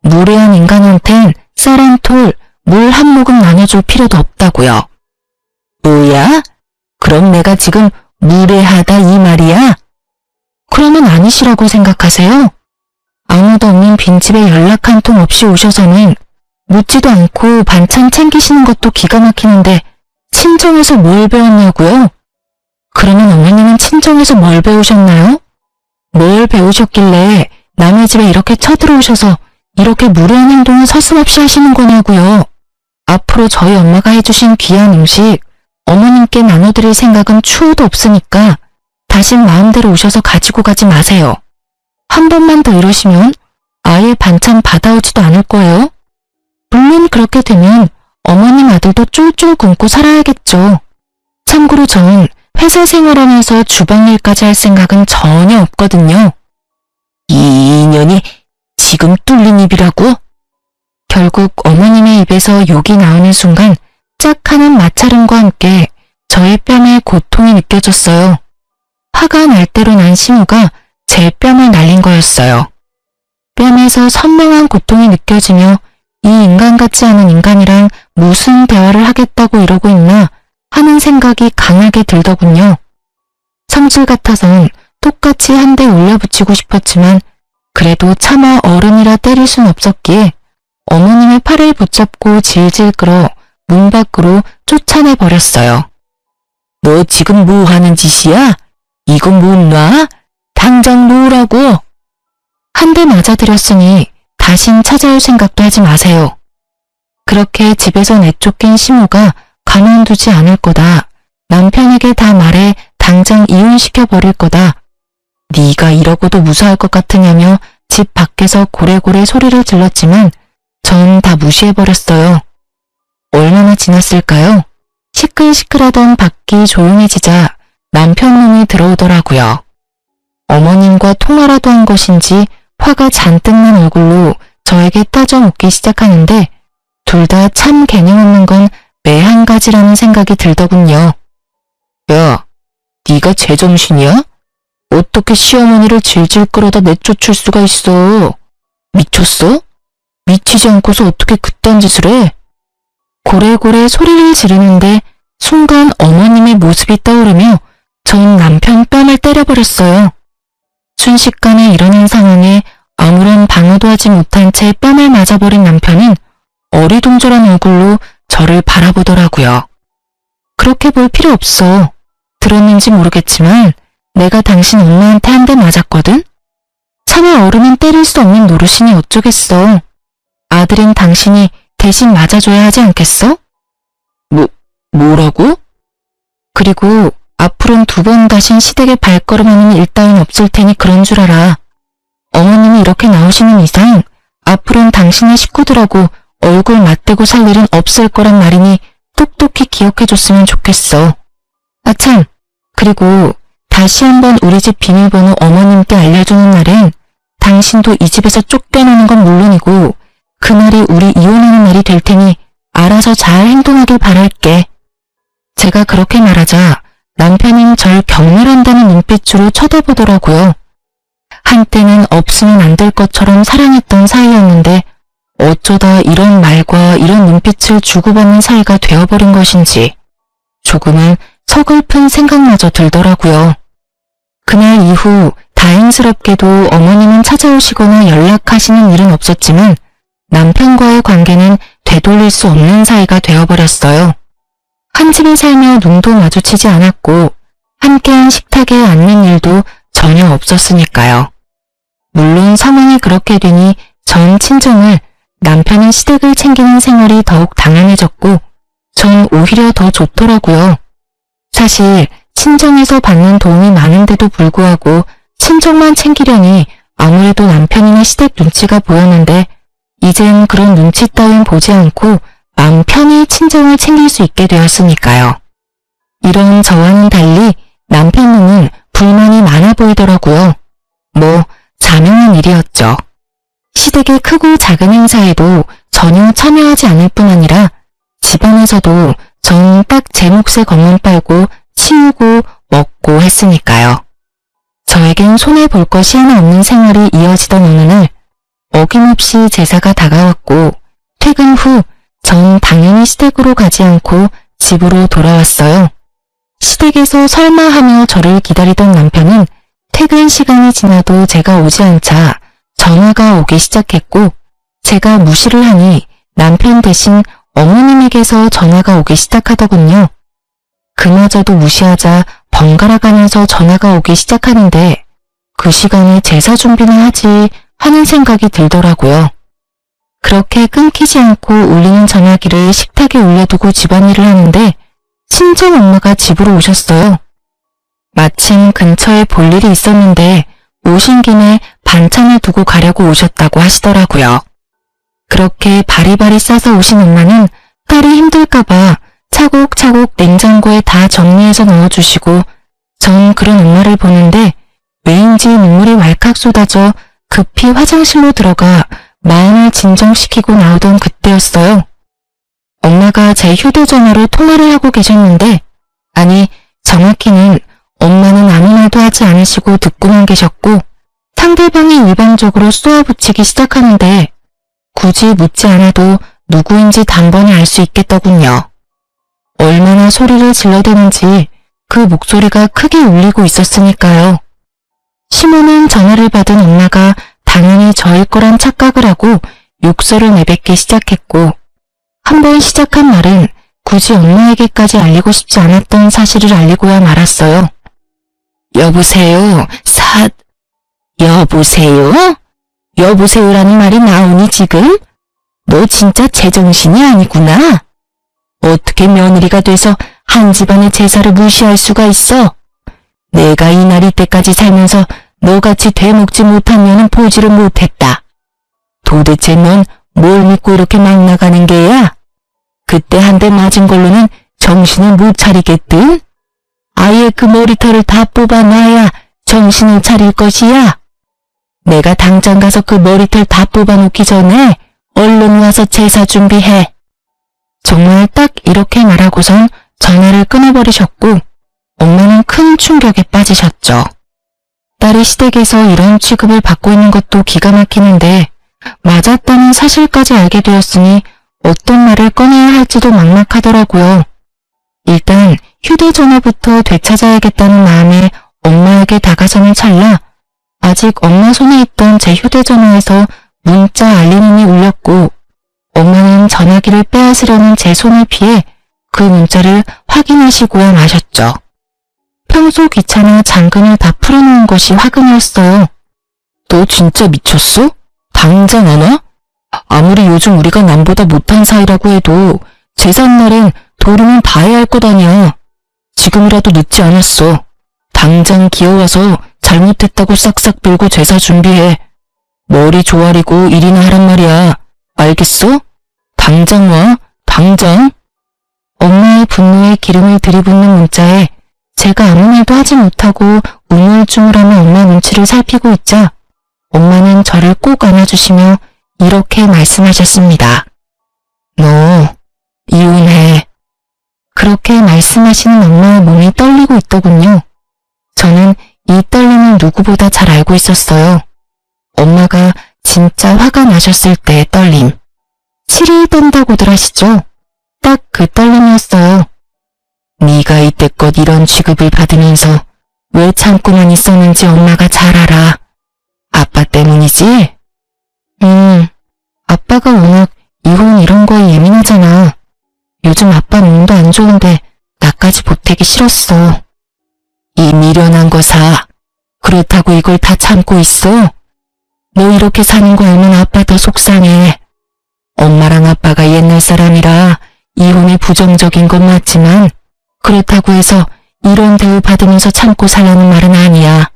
무례한 인간한텐 쌀 한 톨, 물 한 모금 나눠줄 필요도 없다고요. 뭐야? 그럼 내가 지금 무례하다 이 말이야? 그러면 아니시라고 생각하세요? 아무도 없는 빈집에 연락 한 통 없이 오셔서는 묻지도 않고 반찬 챙기시는 것도 기가 막히는데 친정에서 뭘 배웠냐고요? 그러면 어머님은 친정에서 뭘 배우셨나요? 뭘 배우셨길래 남의 집에 이렇게 쳐들어오셔서 이렇게 무례한 행동을 서슴없이 하시는 거냐고요? 앞으로 저희 엄마가 해주신 귀한 음식 어머님께 나눠드릴 생각은 추호도 없으니까 다신 마음대로 오셔서 가지고 가지 마세요. 한 번만 더 이러시면 아예 반찬 받아오지도 않을 거예요. 물론 그렇게 되면 어머님 아들도 쫄쫄 굶고 살아야겠죠. 참고로 전 회사 생활하면서 주방일까지 할 생각은 전혀 없거든요. 이 인연이 지금 뚫린 입이라고? 결국 어머님의 입에서 욕이 나오는 순간 짝 하는 마찰음과 함께 저의 뺨에 고통이 느껴졌어요. 화가 날 대로 난 심우가 제 뺨을 날린 거였어요. 뺨에서 선명한 고통이 느껴지며 이 인간 같지 않은 인간이랑 무슨 대화를 하겠다고 이러고 있나 하는 생각이 강하게 들더군요. 성질 같아선 똑같이 한 대 올려붙이고 싶었지만 그래도 차마 어른이라 때릴 순 없었기에 어머님의 팔을 붙잡고 질질 끌어 문 밖으로 쫓아내버렸어요. 너 지금 뭐 하는 짓이야? 이거 못 놔? 당장 놓으라고! 한 대 맞아드렸으니 다신 찾아올 생각도 하지 마세요. 그렇게 집에서 내쫓긴 심우가 가만두지 않을 거다. 남편에게 다 말해 당장 이혼시켜버릴 거다. 네가 이러고도 무사할 것 같으냐며 집 밖에서 고래고래 소리를 질렀지만 전 다 무시해버렸어요. 얼마나 지났을까요? 시끌시끌하던 밖이 조용해지자 남편 놈이 들어오더라고요. 어머님과 통화라도 한 것인지 화가 잔뜩 난 얼굴로 저에게 따져 묻기 시작하는데 둘 다 참 개념 없는 건 매 한 가지라는 생각이 들더군요. 야, 네가 제정신이야? 어떻게 시어머니를 질질 끌어다 내쫓을 수가 있어? 미쳤어? 미치지 않고서 어떻게 그딴 짓을 해? 고래고래 소리를 지르는데 순간 어머님의 모습이 떠오르며 전 남편 뺨을 때려버렸어요. 순식간에 일어난 상황에 아무런 방어도 하지 못한 채 뺨을 맞아버린 남편은 어리둥절한 얼굴로 저를 바라보더라고요. 그렇게 볼 필요 없어. 들었는지 모르겠지만 내가 당신 엄마한테 한 대 맞았거든? 차마 어른은 때릴 수 없는 노릇이니 어쩌겠어. 아들인 당신이 대신 맞아줘야 하지 않겠어? 뭐라고? 그리고 앞으로는 두 번 다신 시댁에 발걸음하는 일 따윈 없을 테니 그런 줄 알아. 어머님이 이렇게 나오시는 이상 앞으로는 당신의 식구들하고 얼굴 맞대고 살 일은 없을 거란 말이니 똑똑히 기억해줬으면 좋겠어. 아참, 그리고 다시 한번 우리 집 비밀번호 어머님께 알려주는 날엔 당신도 이 집에서 쫓겨나는 건 물론이고 그날이 우리 이혼하는 날이 될 테니 알아서 잘 행동하길 바랄게. 제가 그렇게 말하자 남편은 절 경멸한다는 눈빛으로 쳐다보더라고요. 한때는 없으면 안 될 것처럼 사랑했던 사이였는데 어쩌다 이런 말과 이런 눈빛을 주고받는 사이가 되어버린 것인지 조금은 서글픈 생각마저 들더라고요. 그날 이후 다행스럽게도 어머님은 찾아오시거나 연락하시는 일은 없었지만 남편과의 관계는 되돌릴 수 없는 사이가 되어버렸어요. 한 집에 살며 눈도 마주치지 않았고 함께한 식탁에 앉는 일도 전혀 없었으니까요. 물론 상황이 그렇게 되니 전 친정을, 남편은 시댁을 챙기는 생활이 더욱 당연해졌고 전 오히려 더 좋더라고요. 사실 친정에서 받는 도움이 많은데도 불구하고 친정만 챙기려니 아무래도 남편이나 시댁 눈치가 보였는데 이젠 그런 눈치 따윈 보지 않고 마음 편히 친정을 챙길 수 있게 되었으니까요. 이런 저와는 달리 남편 눈은 불만이 많아 보이더라고요. 뭐 자명한 일이었죠. 시댁의 크고 작은 행사에도 전혀 참여하지 않을 뿐 아니라 집안에서도 전 딱 제 몫의 것만 빨고 치우고 먹고 했으니까요. 저에겐 손해볼 것이 하나 없는 생활이 이어지던 어느 날 어김없이 제사가 다가왔고 퇴근 후 전 당연히 시댁으로 가지 않고 집으로 돌아왔어요. 시댁에서 설마 하며 저를 기다리던 남편은 퇴근 시간이 지나도 제가 오지 않자 전화가 오기 시작했고 제가 무시를 하니 남편 대신 어머님에게서 전화가 오기 시작하더군요. 그마저도 무시하자 번갈아 가면서 전화가 오기 시작하는데 그 시간에 제사 준비나 하지 하는 생각이 들더라고요. 그렇게 끊기지 않고 울리는 전화기를 식탁에 올려두고 집안일을 하는데 친정 엄마가 집으로 오셨어요. 마침 근처에 볼 일이 있었는데 오신 김에 반찬을 두고 가려고 오셨다고 하시더라고요. 그렇게 바리바리 싸서 오신 엄마는 딸이 힘들까봐 차곡차곡 냉장고에 다 정리해서 넣어주시고 전 그런 엄마를 보는데 왜인지 눈물이 왈칵 쏟아져 급히 화장실로 들어가 마음을 진정시키고 나오던 그때였어요. 엄마가 제 휴대전화로 통화를 하고 계셨는데 아니 정확히는 엄마는 아무 말도 하지 않으시고 듣고만 계셨고 상대방이 일방적으로 쏘아붙이기 시작하는데 굳이 묻지 않아도 누구인지 단번에 알 수 있겠더군요. 얼마나 소리를 질러대는지 그 목소리가 크게 울리고 있었으니까요. 심오는 전화를 받은 엄마가 당연히 저일 거란 착각을 하고 욕설을 내뱉기 시작했고 한 번 시작한 말은 굳이 엄마에게까지 알리고 싶지 않았던 사실을 알리고야 말았어요. 여보세요? 여보세요? 여보세요라는 말이 나오니 지금? 너 진짜 제정신이 아니구나. 어떻게 며느리가 돼서 한 집안의 제사를 무시할 수가 있어? 내가 이 나이 때까지 살면서 너같이 되먹지 못한 년은 보지를 못했다. 도대체 넌 뭘 믿고 이렇게 막 나가는 게야? 그때 한 대 맞은 걸로는 정신을 못 차리겠든? 아예 그 머리털을 다 뽑아놔야 정신을 차릴 것이야. 내가 당장 가서 그 머리털 다 뽑아놓기 전에 얼른 와서 제사 준비해. 정말 딱 이렇게 말하고선 전화를 끊어버리셨고 엄마는 큰 충격에 빠지셨죠. 딸이 시댁에서 이런 취급을 받고 있는 것도 기가 막히는데 맞았다는 사실까지 알게 되었으니 어떤 말을 꺼내야 할지도 막막하더라고요. 일단 휴대전화부터 되찾아야겠다는 마음에 엄마에게 다가서는 찰나 아직 엄마 손에 있던 제 휴대전화에서 문자 알림음이 울렸고 엄마는 전화기를 빼앗으려는 제 손을 피해 그 문자를 확인하시고야 마셨죠. 평소 귀찮아 잠금을 다 풀어놓은 것이 화근이었어요. 너 진짜 미쳤어? 당장 안 와? 아무리 요즘 우리가 남보다 못한 사이라고 해도 제삿날엔 도리는 다 해야 할 것 아니야. 지금이라도 늦지 않았어. 당장 기어와서 잘못했다고 싹싹 빌고 제사 준비해. 머리 조아리고 일이나 하란 말이야. 알겠어? 당장 와. 당장. 엄마의 분노에 기름을 들이붓는 문자에 제가 아무 말도 하지 못하고 우물쭈물하며 엄마 눈치를 살피고 있자 엄마는 저를 꼭 안아주시며 이렇게 말씀하셨습니다. 너 이혼해. 그렇게 말씀하시는 엄마의 몸이 떨리고 있더군요. 저는 이 떨림을 누구보다 잘 알고 있었어요. 엄마가 진짜 화가 나셨을 때의 떨림. 치를 떤다고들 하시죠? 딱 그 떨림이었어요. 네가 이때껏 이런 취급을 받으면서 왜 참고만 있었는지 엄마가 잘 알아. 아빠 때문이지? 아빠가 워낙 이혼 이런 거에 예민하잖아. 요즘 아빠 몸도 안 좋은데 나까지 보태기 싫었어. 이 미련한 거사. 그렇다고 이걸 다 참고 있어? 너 이렇게 사는 거 알면 아빠 더 속상해. 엄마랑 아빠가 옛날 사람이라 이혼에 부정적인 건 맞지만 그렇다고 해서 이런 대우 받으면서 참고 살라는 말은 아니야.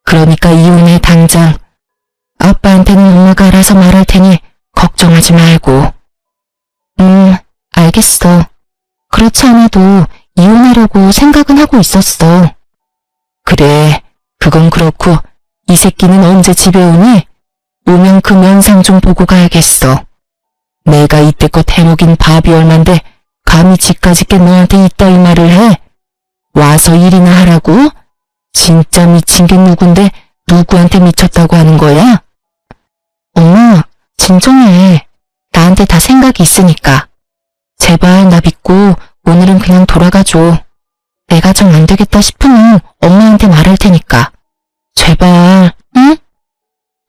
그러니까 이혼해 당장. 아빠한테는 엄마가 알아서 말할 테니 걱정하지 말고. 알겠어. 그렇지 않아도 이혼하려고 생각은 하고 있었어. 그래, 그건 그렇고 이 새끼는 언제 집에 오니? 오면 그 면상 좀 보고 가야겠어. 내가 이때껏 해먹인 밥이 얼만데 감히 집까지 게 너한테 이따위 말을 해? 와서 일이나 하라고? 진짜 미친 게 누군데 누구한테 미쳤다고 하는 거야? 엄마, 진정해. 나한테 다 생각이 있으니까. 제발 나 믿고 오늘은 그냥 돌아가줘. 내가 정 안 되겠다 싶으면 엄마한테 말할 테니까. 제발, 응?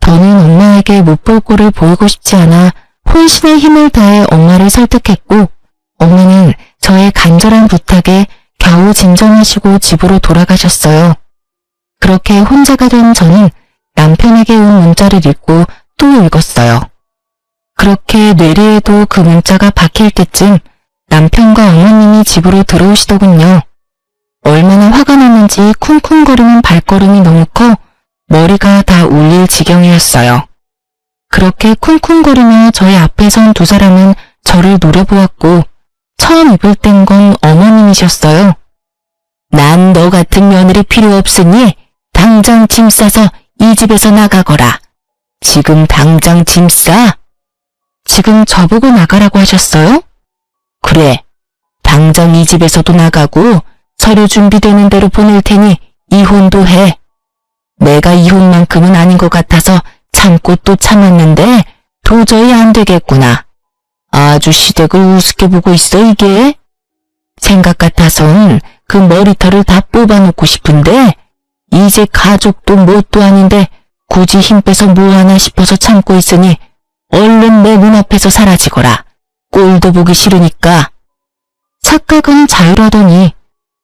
더는 엄마에게 못 볼 꼴을 보이고 싶지 않아 혼신의 힘을 다해 엄마를 설득했고 엄마는 저의 간절한 부탁에 겨우 진정하시고 집으로 돌아가셨어요. 그렇게 혼자가 된 저는 남편에게 온 문자를 읽고 또 읽었어요. 그렇게 뇌리에도 그 문자가 박힐 때쯤 남편과 어머님이 집으로 들어오시더군요. 얼마나 화가 났는지 쿵쿵거리는 발걸음이 너무 커 머리가 다 울릴 지경이었어요. 그렇게 쿵쿵거리며 저희 앞에 선 두 사람은 저를 노려보았고 처음 입을 뗀 건 어머님이셨어요. 난 너 같은 며느리 필요 없으니 당장 짐 싸서 이 집에서 나가거라. 지금 당장 짐 싸. 지금 저보고 나가라고 하셨어요? 그래. 당장 이 집에서도 나가고 서류 준비되는 대로 보낼 테니 이혼도 해. 내가 이혼만큼은 아닌 것 같아서 참고 또 참았는데 도저히 안 되겠구나. 아주 시댁을 우습게 보고 있어 이게. 생각 같아선 그 머리털을 다 뽑아놓고 싶은데 이제 가족도 뭣도 아닌데 굳이 힘 빼서 뭐 하나 싶어서 참고 있으니 얼른 내 눈앞에서 사라지거라. 꼴도 보기 싫으니까. 착각은 자유라더니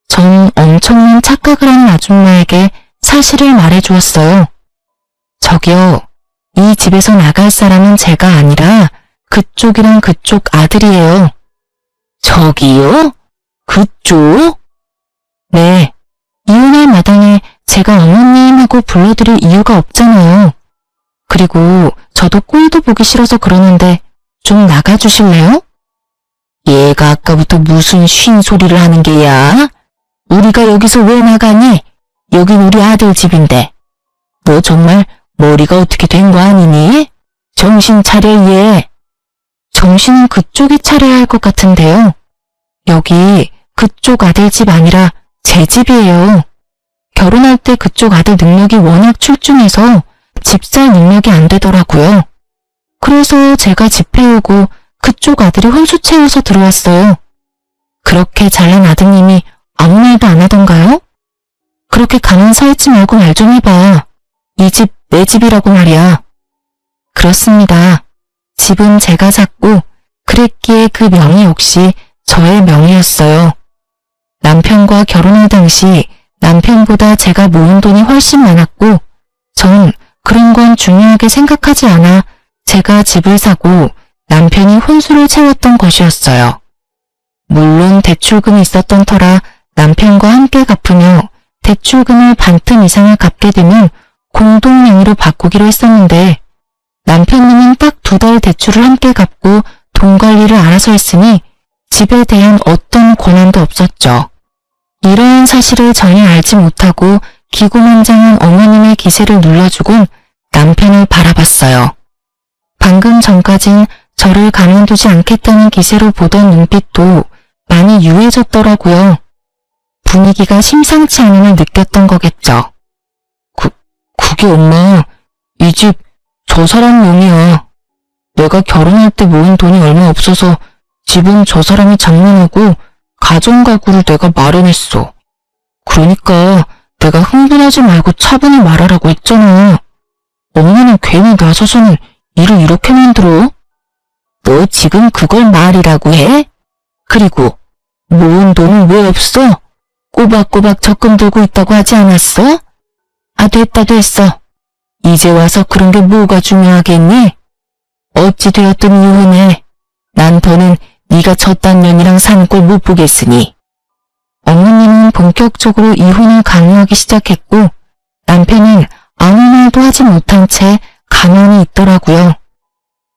전 엄청난 착각을 한 아줌마에게 사실을 말해주었어요. 저기요, 이 집에서 나갈 사람은 제가 아니라 그쪽이랑 그쪽 아들이에요. 저기요? 그쪽? 네, 이혼할 마당에 제가 어머님 하고 불러드릴 이유가 없잖아요. 그리고 저도 꼴도 보기 싫어서 그러는데 좀 나가주실래요? 얘가 아까부터 무슨 쉰 소리를 하는 게야? 우리가 여기서 왜 나가니? 여긴 우리 아들 집인데. 너 정말 머리가 어떻게 된 거 아니니? 정신 차려 얘. 정신은 그쪽이 차려야 할 것 같은데요. 여기 그쪽 아들 집 아니라 제 집이에요. 결혼할 때 그쪽 아들 능력이 워낙 출중해서 집 살 능력이 안 되더라고요. 그래서 제가 집 해오고 그쪽 아들이 혼수 채워서 들어왔어요. 그렇게 잘난 아드님이 아무 말도 안 하던가요? 그렇게 가만 서 있지 말고 말 좀 해봐. 이 집 내 집이라고 말이야. 그렇습니다. 집은 제가 샀고 그랬기에 그 명의 역시 저의 명의였어요. 남편과 결혼할 당시 남편보다 제가 모은 돈이 훨씬 많았고 전 그런 건 중요하게 생각하지 않아 제가 집을 사고 남편이 혼수를 채웠던 것이었어요. 물론 대출금이 있었던 터라 남편과 함께 갚으며 대출금을 반틈 이상을 갚게 되면 공동 명의로 바꾸기로 했었는데 남편님은 딱 2달 대출을 함께 갚고 돈 관리를 알아서 했으니 집에 대한 어떤 권한도 없었죠. 이러한 사실을 전혀 알지 못하고 기고만장한 어머님의 기세를 눌러주곤 남편을 바라봤어요. 방금 전까진 저를 가만두지 않겠다는 기세로 보던 눈빛도 많이 유해졌더라고요. 분위기가 심상치 않음을 느꼈던 거겠죠. 그게 엄마, 이 집 저 사람 명이야. 내가 결혼할 때 모은 돈이 얼마 없어서 집은 저 사람이 장만하고 가정가구를 내가 마련했어. 그러니까 내가 흥분하지 말고 차분히 말하라고 했잖아. 엄마는 괜히 나서서는 일을 이렇게 만들어? 너 지금 그걸 말이라고 해? 그리고 모은 돈은 왜 없어? 꼬박꼬박 적금 들고 있다고 하지 않았어? 아, 됐어. 이제 와서 그런 게 뭐가 중요하겠니? 어찌 되었든 이혼해. 난 더는 네가 저딴 년이랑 사는 꼴 못 보겠으니. 어머님은 본격적으로 이혼을 강요하기 시작했고 남편은 아무 말도 하지 못한 채 가만히 있더라고요.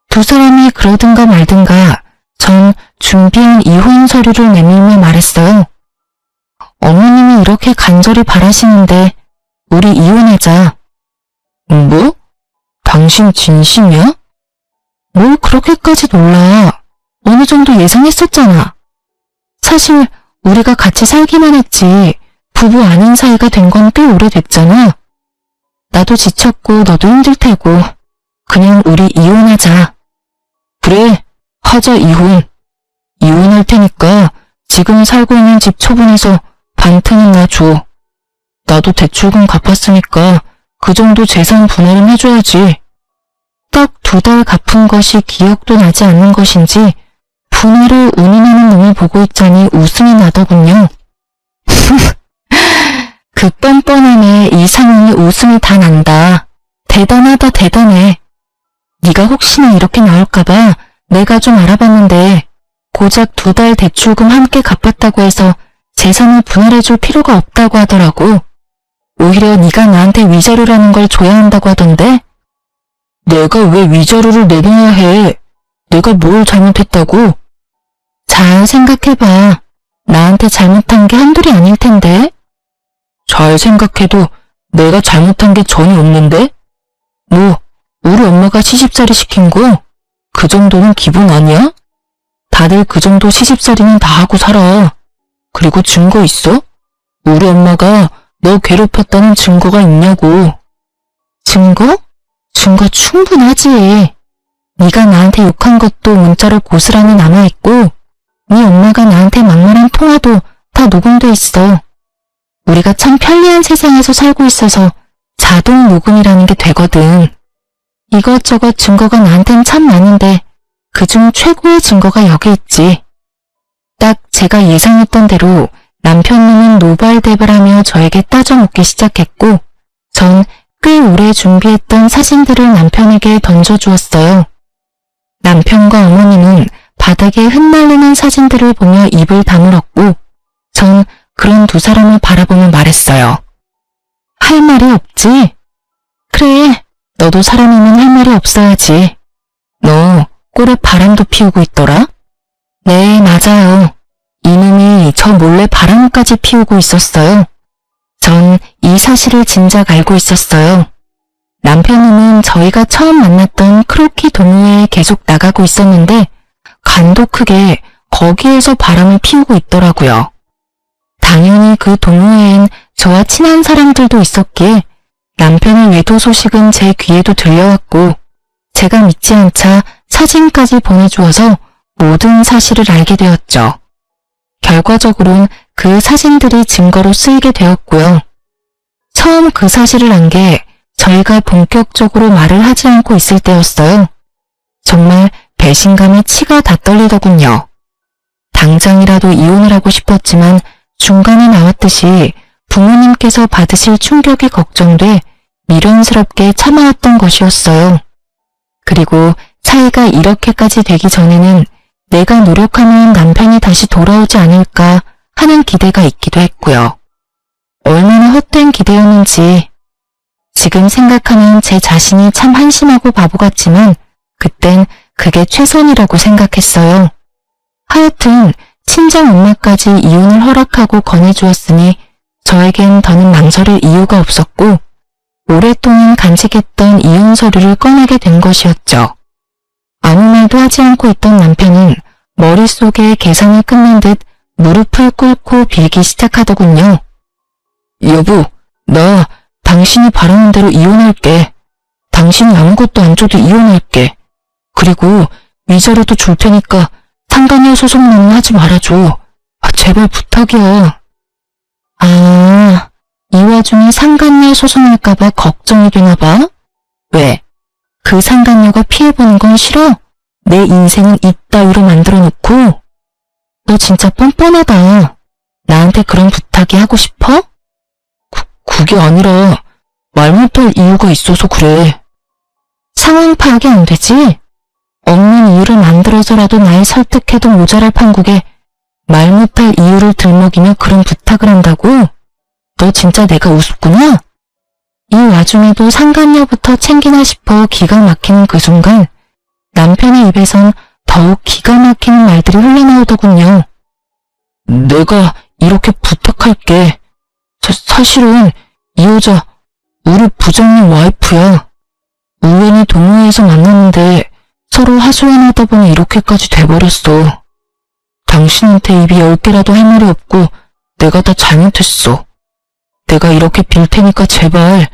두 사람이 그러든가 말든가 전 준비한 이혼 서류를 내밀며 말했어요. 어머님이 이렇게 간절히 바라시는데 우리 이혼하자. 뭐? 당신 진심이야? 뭘 그렇게까지 놀라. 어느 정도 예상했었잖아. 사실 우리가 같이 살기만 했지 부부 아닌 사이가 된 건 꽤 오래됐잖아. 나도 지쳤고 너도 힘들 테고 그냥 우리 이혼하자. 그래, 하자 이혼. 이혼할 테니까 지금 살고 있는 집 처분해서 반틈은 나 줘. 나도 대출금 갚았으니까 그 정도 재산 분할은 해줘야지. 딱 2달 갚은 것이 기억도 나지 않는 것인지 분할을 운운하는 놈을 보고 있자니 웃음이 나더군요. 그 뻔뻔함에 이 상황에 웃음이 다 난다. 대단하다 대단해. 네가 혹시나 이렇게 나올까봐 내가 좀 알아봤는데 고작 2달 대출금 함께 갚았다고 해서 재산을 분할해줄 필요가 없다고 하더라고. 오히려 네가 나한테 위자료라는 걸 줘야 한다고 하던데? 내가 왜 위자료를 내놔야 해? 내가 뭘 잘못했다고? 잘 생각해봐. 나한테 잘못한 게 한둘이 아닐 텐데? 잘 생각해도 내가 잘못한 게 전혀 없는데? 뭐, 우리 엄마가 시집살이 시킨 거? 그 정도는 기본 아니야? 다들 그 정도 시집살이는 다 하고 살아. 그리고 증거 있어? 우리 엄마가 너 괴롭혔다는 증거가 있냐고. 증거? 증거 충분하지. 네가 나한테 욕한 것도 문자로 고스란히 남아있고 네 엄마가 나한테 막말한 통화도 다 녹음돼 있어. 우리가 참 편리한 세상에서 살고 있어서 자동 녹음이라는 게 되거든. 이것저것 증거가 나한텐 참 많은데 그중 최고의 증거가 여기 있지. 딱 제가 예상했던 대로 남편님은 노발대발하며 저에게 따져묻기 시작했고 전 꽤 오래 준비했던 사진들을 남편에게 던져주었어요. 남편과 어머님은 바닥에 흩날리는 사진들을 보며 입을 다물었고 전 그런 두 사람을 바라보며 말했어요. 할 말이 없지? 그래, 너도 사람이면 할 말이 없어야지. 너 꼴에 바람도 피우고 있더라? 네, 맞아요. 이놈이 저 몰래 바람까지 피우고 있었어요. 전 이 사실을 진작 알고 있었어요. 남편은 저희가 처음 만났던 크로키 동호회에 계속 나가고 있었는데 간도 크게 거기에서 바람을 피우고 있더라고요. 당연히 그 동호회엔 저와 친한 사람들도 있었기에 남편의 외도 소식은 제 귀에도 들려왔고 제가 믿지 않자 사진까지 보내주어서 모든 사실을 알게 되었죠. 결과적으로는 그 사진들이 증거로 쓰이게 되었고요. 처음 그 사실을 안 게 저희가 본격적으로 말을 하지 않고 있을 때였어요. 정말 배신감에 치가 다 떨리더군요. 당장이라도 이혼을 하고 싶었지만 중간에 나왔듯이 부모님께서 받으실 충격이 걱정돼 미련스럽게 참아왔던 것이었어요. 그리고 사이가 이렇게까지 되기 전에는 내가 노력하면 남편이 다시 돌아오지 않을까 하는 기대가 있기도 했고요. 얼마나 헛된 기대였는지 지금 생각하면 제 자신이 참 한심하고 바보 같지만 그땐 그게 최선이라고 생각했어요. 하여튼 친정 엄마까지 이혼을 허락하고 권해주었으니 저에겐 더는 망설일 이유가 없었고 오랫동안 간직했던 이혼 서류를 꺼내게 된 것이었죠. 아무 말도 하지 않고 있던 남편은 머릿속에 계산을 끝낸 듯 무릎을 꿇고 빌기 시작하더군요. 여보, 나 당신이 바라는 대로 이혼할게. 당신이 아무것도 안 줘도 이혼할게. 그리고 위자료도 줄 테니까 상간녀 소송만 하지 말아줘. 제발 부탁이야. 아, 이 와중에 상간녀 소송할까봐 걱정이 되나봐? 왜? 그 상간녀가 피해보는 건 싫어? 내 인생은 이따위로 만들어 놓고? 너 진짜 뻔뻔하다. 나한테 그런 부탁이 하고 싶어? 그게 아니라 말 못할 이유가 있어서 그래. 상황 파악이 안 되지? 없는 이유를 만들어서라도 날 설득해도 모자랄 판국에 말 못할 이유를 들먹이며 그런 부탁을 한다고? 너 진짜 내가 우습구나? 이 와중에도 상간녀부터 챙기나 싶어 기가 막히는 그 순간 남편의 입에선 더욱 기가 막히는 말들이 흘러나오더군요. 내가 이렇게 부탁할게. 사실은 이 여자 우리 부장님 와이프야. 우연히 동호회에서 만났는데 서로 하소연하다 보니 이렇게까지 돼버렸어. 당신한테 입이 10개라도 할 말이 없고 내가 다 잘못했어. 내가 이렇게 빌 테니까 제발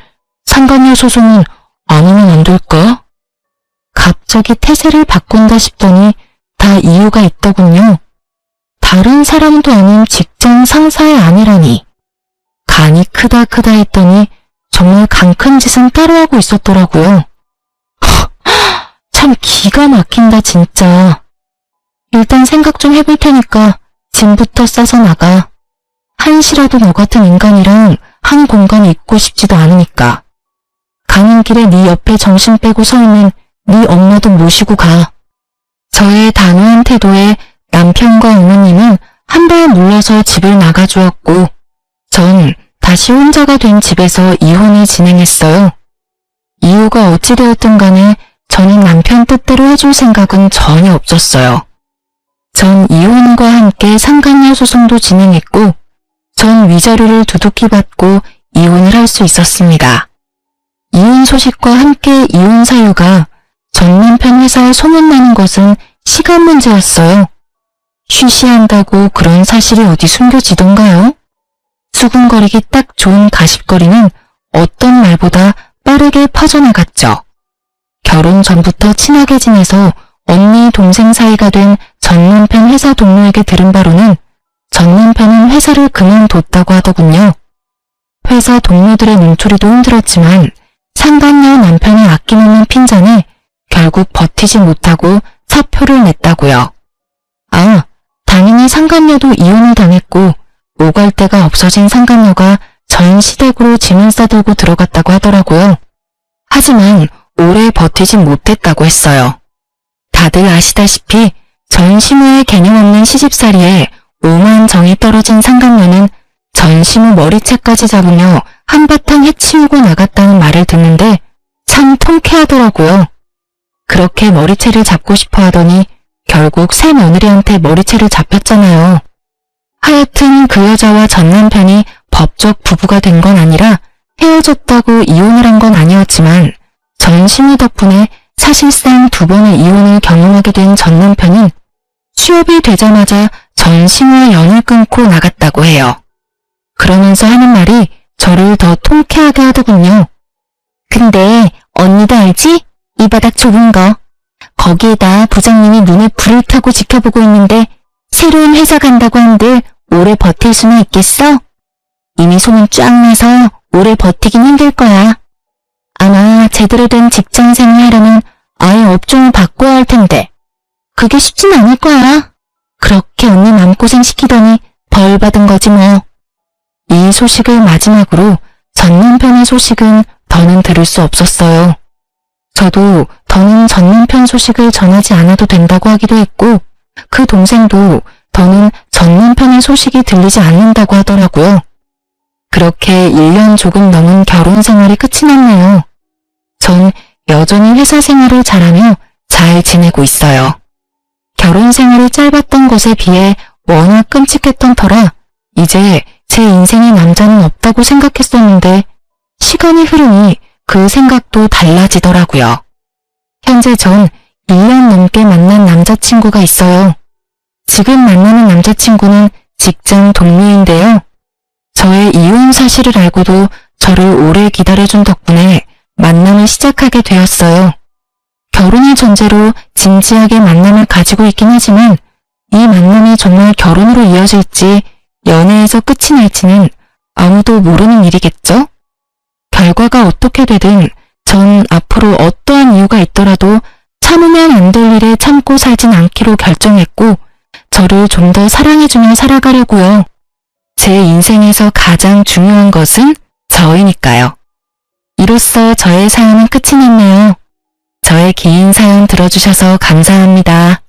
상간녀 소송은 안 하면 안 될까? 갑자기 태세를 바꾼다 싶더니 다 이유가 있더군요. 다른 사람도 아닌 직장 상사의 아내라니. 간이 크다 했더니 정말 간 큰 짓은 따로 하고 있었더라고요. 참 기가 막힌다 진짜. 일단 생각 좀 해볼 테니까 짐부터 싸서 나가. 한시라도 너 같은 인간이랑 한 공간에 있고 싶지도 않으니까. 가는 길에 네 옆에 정신 빼고 서 있는 네 엄마도 모시고 가. 저의 단호한 태도에 남편과 어머님은 한 발 물러서 집을 나가주었고 전 다시 혼자가 된 집에서 이혼을 진행했어요. 이유가 어찌되었든 간에 저는 남편 뜻대로 해줄 생각은 전혀 없었어요. 전 이혼과 함께 상간녀 소송도 진행했고 전 위자료를 두둑히 받고 이혼을 할 수 있었습니다. 이혼 소식과 함께 이혼 사유가 전 남편 회사에 소문나는 것은 시간 문제였어요. 쉬쉬한다고 그런 사실이 어디 숨겨지던가요? 수군거리기 딱 좋은 가십거리는 어떤 말보다 빠르게 퍼져나갔죠. 결혼 전부터 친하게 지내서 언니 동생 사이가 된 전 남편 회사 동료에게 들은 바로는 전 남편은 회사를 그만뒀다고 하더군요. 회사 동료들의 눈초리도 힘들었지만 상간녀 남편이 아낌없는 핀잔에 결국 버티지 못하고 사표를 냈다고요. 아, 당연히 상간녀도 이혼을 당했고 오갈 데가 없어진 상간녀가 전 시댁으로 짐을 싸들고 들어갔다고 하더라고요. 하지만 오래 버티지 못했다고 했어요. 다들 아시다시피 전 시무의 개념 없는 시집살이에 오만 정이 떨어진 상간녀는 전 시무 머리채까지 잡으며 한바탕 해치우고 나갔다는 말을 듣는데 참 통쾌하더라고요. 그렇게 머리채를 잡고 싶어 하더니 결국 새 며느리한테 머리채를 잡혔잖아요. 하여튼 그 여자와 전 남편이 법적 부부가 된 건 아니라 헤어졌다고 이혼을 한 건 아니었지만 전 시무 덕분에 사실상 두 번의 이혼을 경험하게 된 전 남편은 취업이 되자마자 전 시무와 연을 끊고 나갔다고 해요. 그러면서 하는 말이 저를 더 통쾌하게 하더군요. 근데 언니도 알지? 이 바닥 좁은 거. 거기에다 부장님이 눈에 불을 켜고 지켜보고 있는데 새로운 회사 간다고 한들 오래 버틸 수는 있겠어? 이미 소문 쫙 나서 오래 버티긴 힘들 거야. 아마 제대로 된 직장생활 하려면 아예 업종을 바꿔야 할 텐데 그게 쉽진 않을 거야. 그렇게 언니 마음고생 시키더니 벌 받은 거지 뭐. 이 소식을 마지막으로 전 남편의 소식은 더는 들을 수 없었어요. 저도 더는 전 남편 소식을 전하지 않아도 된다고 하기도 했고 그 동생도 더는 전 남편의 소식이 들리지 않는다고 하더라고요. 그렇게 1년 조금 넘은 결혼 생활이 끝이 났네요. 전 여전히 회사 생활을 잘하며 잘 지내고 있어요. 결혼 생활이 짧았던 것에 비해 워낙 끔찍했던 터라 이제 제 인생에 남자는 없다고 생각했었는데 시간이 흐르니 그 생각도 달라지더라고요. 현재 전 1년 넘게 만난 남자친구가 있어요. 지금 만나는 남자친구는 직장 동료인데요. 저의 이혼 사실을 알고도 저를 오래 기다려준 덕분에 만남을 시작하게 되었어요. 결혼을 전제로 진지하게 만남을 가지고 있긴 하지만 이 만남이 정말 결혼으로 이어질지 연애에서 끝이 날지는 아무도 모르는 일이겠죠? 결과가 어떻게 되든 전 앞으로 어떠한 이유가 있더라도 참으면 안 될 일에 참고 살진 않기로 결정했고 저를 좀 더 사랑해주며 살아가려고요. 제 인생에서 가장 중요한 것은 저이니까요. 이로써 저의 사연은 끝이 났네요. 저의 긴 사연 들어주셔서 감사합니다.